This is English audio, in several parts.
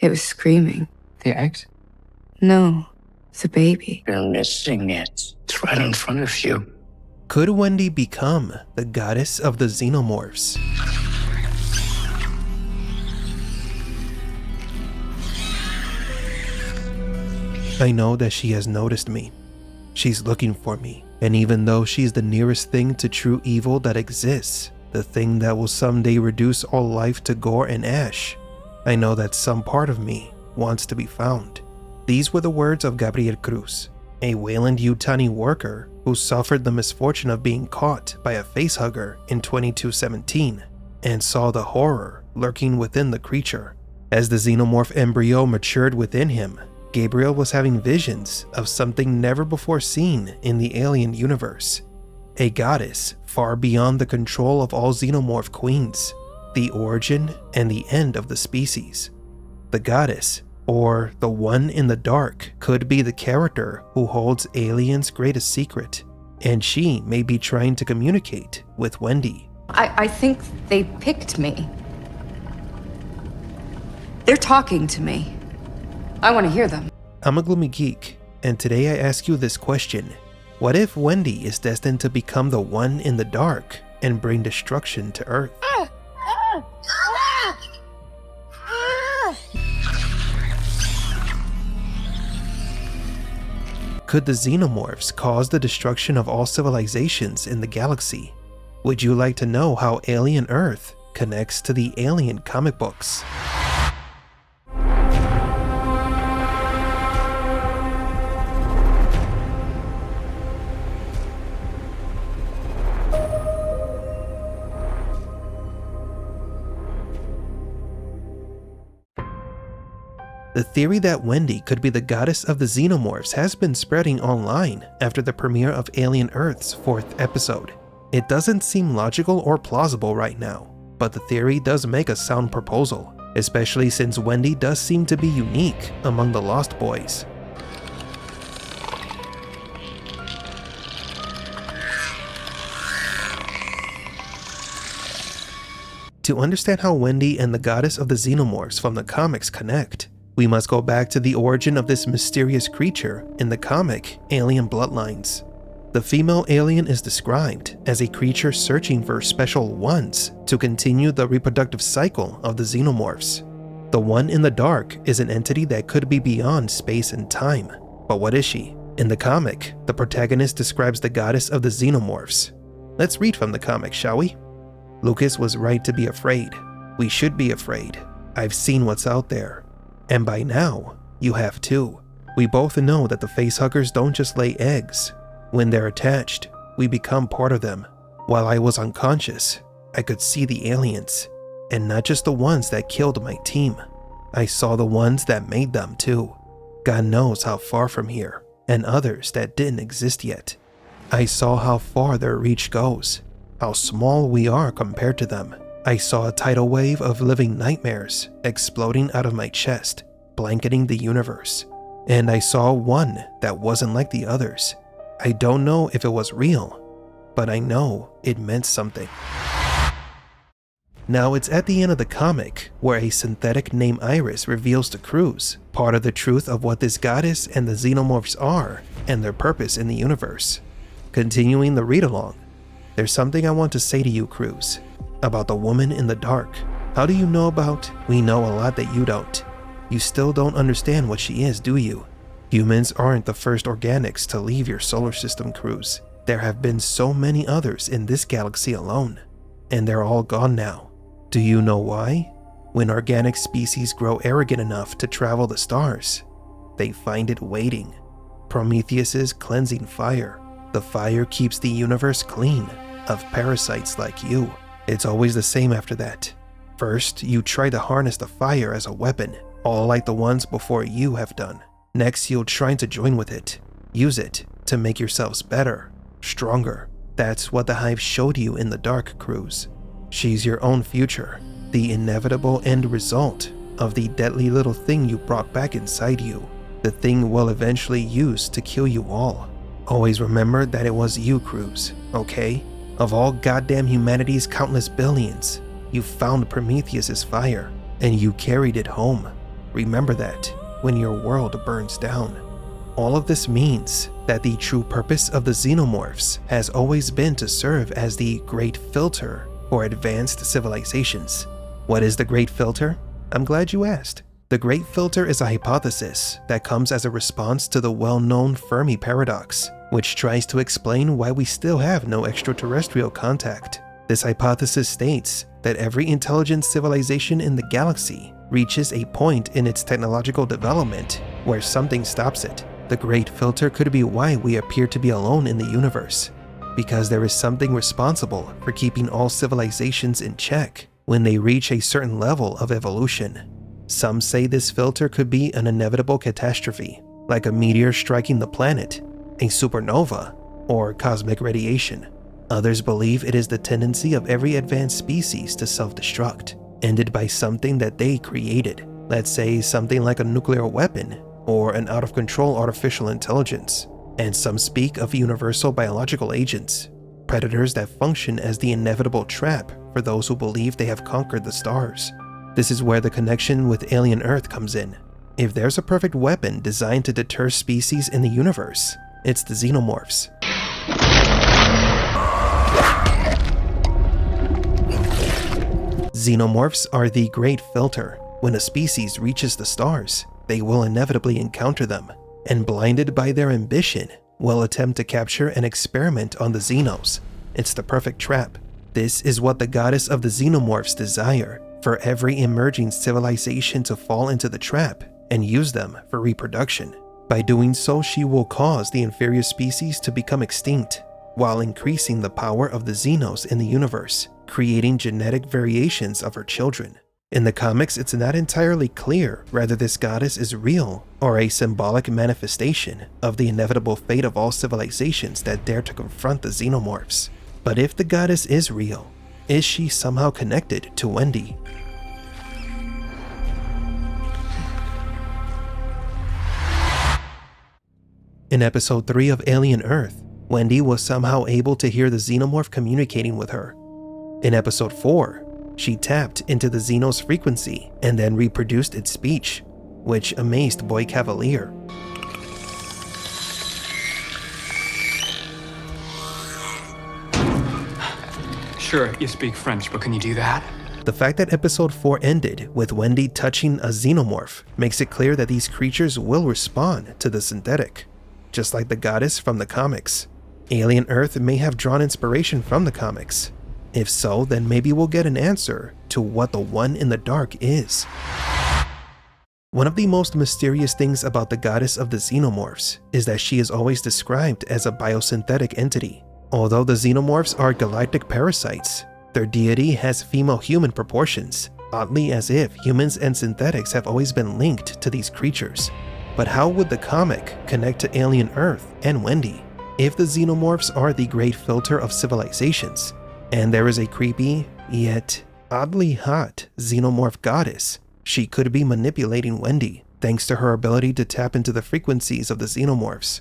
It was screaming. The eggs? No, the baby. You're missing it. It's right in front of you. Could Wendy become the goddess of the xenomorphs? I know that she has noticed me. She's looking for me, and even though she's the nearest thing to true evil that exists, the thing that will someday reduce all life to gore and ash, I know that some part of me wants to be found. These were the words of Gabriel Cruz, a Wayland-Yutani worker who suffered the misfortune of being caught by a facehugger in 2217 and saw the horror lurking within the creature. As the xenomorph embryo matured within him, Gabriel was having visions of something never before seen in the alien universe. A goddess far beyond the control of all xenomorph queens, the origin and the end of the species. The goddess, or the one in the dark, could be the character who holds aliens' greatest secret, and she may be trying to communicate with Wendy. I think they picked me. They're talking to me. I want to hear them. I'm a gloomy geek, and today I ask you this question. What if Wendy is destined to become the one in the dark and bring destruction to Earth? Could the xenomorphs cause the destruction of all civilizations in the galaxy? Would you like to know how Alien Earth connects to the Alien comic books? The theory that Wendy could be the goddess of the xenomorphs has been spreading online after the premiere of Alien Earth's 4th episode. It doesn't seem logical or plausible right now, but the theory does make a sound proposal, especially since Wendy does seem to be unique among the Lost Boys. To understand how Wendy and the goddess of the xenomorphs from the comics connect, we must go back to the origin of this mysterious creature in the comic Alien Bloodlines. The female alien is described as a creature searching for special ones to continue the reproductive cycle of the xenomorphs. The one in the dark is an entity that could be beyond space and time. But what is she? In the comic, the protagonist describes the goddess of the xenomorphs. Let's read from the comic, shall we? Lucas was right to be afraid. We should be afraid. I've seen what's out there. And by now, you have too. We both know that the facehuggers don't just lay eggs. When they're attached, we become part of them. While I was unconscious, I could see the aliens, and not just the ones that killed my team. I saw the ones that made them too. God knows how far from here, and others that didn't exist yet. I saw how far their reach goes, how small we are compared to them. I saw a tidal wave of living nightmares exploding out of my chest, blanketing the universe. And I saw one that wasn't like the others. I don't know if it was real, but I know it meant something. Now it's at the end of the comic where a synthetic named Iris reveals to Cruz part of the truth of what this goddess and the xenomorphs are and their purpose in the universe. Continuing the read-along, there's something I want to say to you, Cruz, about the woman in the dark. How do you know about? We know a lot that you don't. You still don't understand what she is, do you? Humans aren't the first organics to leave your solar system, Cruz. There have been so many others in this galaxy alone, and they're all gone now. Do you know why? When organic species grow arrogant enough to travel the stars, they find it waiting. Prometheus's cleansing fire. The fire keeps the universe clean of parasites like you. It's always the same after that. First, you try to harness the fire as a weapon, all like the ones before you have done. Next, you'll try to join with it. Use it to make yourselves better, stronger. That's what the Hive showed you in the dark, Cruz. She's your own future, the inevitable end result of the deadly little thing you brought back inside you. The thing we'll eventually use to kill you all. Always remember that it was you, Cruz, okay? Of all goddamn humanity's countless billions, you found Prometheus's fire, and you carried it home. Remember that when your world burns down. All of this means that the true purpose of the xenomorphs has always been to serve as the Great Filter for advanced civilizations. What is the Great Filter? I'm glad you asked. The Great Filter is a hypothesis that comes as a response to the well-known Fermi paradox, which tries to explain why we still have no extraterrestrial contact. This hypothesis states that every intelligent civilization in the galaxy reaches a point in its technological development where something stops it. The Great Filter could be why we appear to be alone in the universe, because there is something responsible for keeping all civilizations in check when they reach a certain level of evolution. Some say this filter could be an inevitable catastrophe, like a meteor striking the planet, a supernova, or cosmic radiation. Others believe it is the tendency of every advanced species to self-destruct, ended by something that they created. Let's say something like a nuclear weapon or an out-of-control artificial intelligence. And some speak of universal biological agents, predators that function as the inevitable trap for those who believe they have conquered the stars. This is where the connection with alien Earth comes in. If there's a perfect weapon designed to deter species in the universe, it's the xenomorphs. Xenomorphs are the Great Filter. When a species reaches the stars, they will inevitably encounter them, and blinded by their ambition, will attempt to capture and experiment on the Xenos. It's the perfect trap. This is what the goddess of the Xenomorphs desire, for every emerging civilization to fall into the trap and use them for reproduction. By doing so, she will cause the inferior species to become extinct, while increasing the power of the Xenos in the universe, creating genetic variations of her children. In the comics, it's not entirely clear whether this goddess is real or a symbolic manifestation of the inevitable fate of all civilizations that dare to confront the Xenomorphs. But if the goddess is real, is she somehow connected to Wendy? In episode 3 of Alien Earth, Wendy was somehow able to hear the Xenomorph communicating with her. In episode 4, she tapped into the Xenos frequency and then reproduced its speech, which amazed Boy Cavalier. Sure, you speak French, but can you do that? The fact that episode 4 ended with Wendy touching a xenomorph makes it clear that these creatures will respond to the synthetic, just like the goddess from the comics. Alien Earth may have drawn inspiration from the comics. If so, then maybe we'll get an answer to what the one in the dark is. One of the most mysterious things about the goddess of the Xenomorphs is that she is always described as a biosynthetic entity. Although the Xenomorphs are galactic parasites, their deity has female-human proportions, oddly as if humans and synthetics have always been linked to these creatures. But how would the comic connect to Alien Earth and Wendy? If the Xenomorphs are the Great Filter of civilizations, and there is a creepy, yet oddly hot Xenomorph Goddess, she could be manipulating Wendy, thanks to her ability to tap into the frequencies of the Xenomorphs.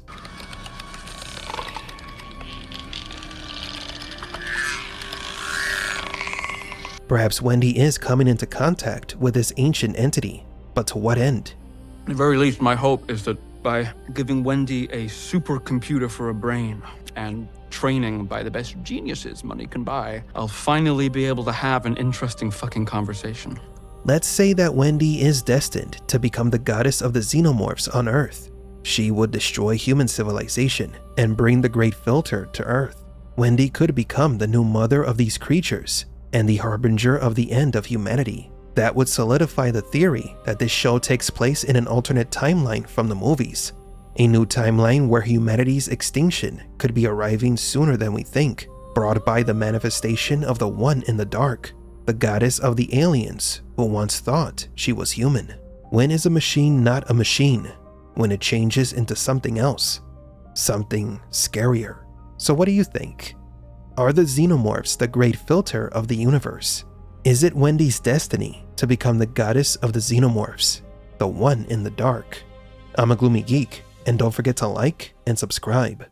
Perhaps Wendy is coming into contact with this ancient entity, but to what end? At the very least, my hope is that by giving Wendy a supercomputer for a brain and training by the best geniuses money can buy, I'll finally be able to have an interesting fucking conversation. Let's say that Wendy is destined to become the goddess of the Xenomorphs on Earth. She would destroy human civilization and bring the Great Filter to Earth. Wendy could become the new mother of these creatures and the harbinger of the end of humanity. That would solidify the theory that this show takes place in an alternate timeline from the movies. A new timeline where humanity's extinction could be arriving sooner than we think, brought by the manifestation of the one in the dark, the goddess of the aliens who once thought she was human. When is a machine not a machine? When it changes into something else, something scarier. So what do you think? Are the Xenomorphs the Great Filter of the universe? Is it Wendy's destiny to become the goddess of the Xenomorphs, the one in the dark? I'm a Gloomy Geek, and don't forget to like and subscribe.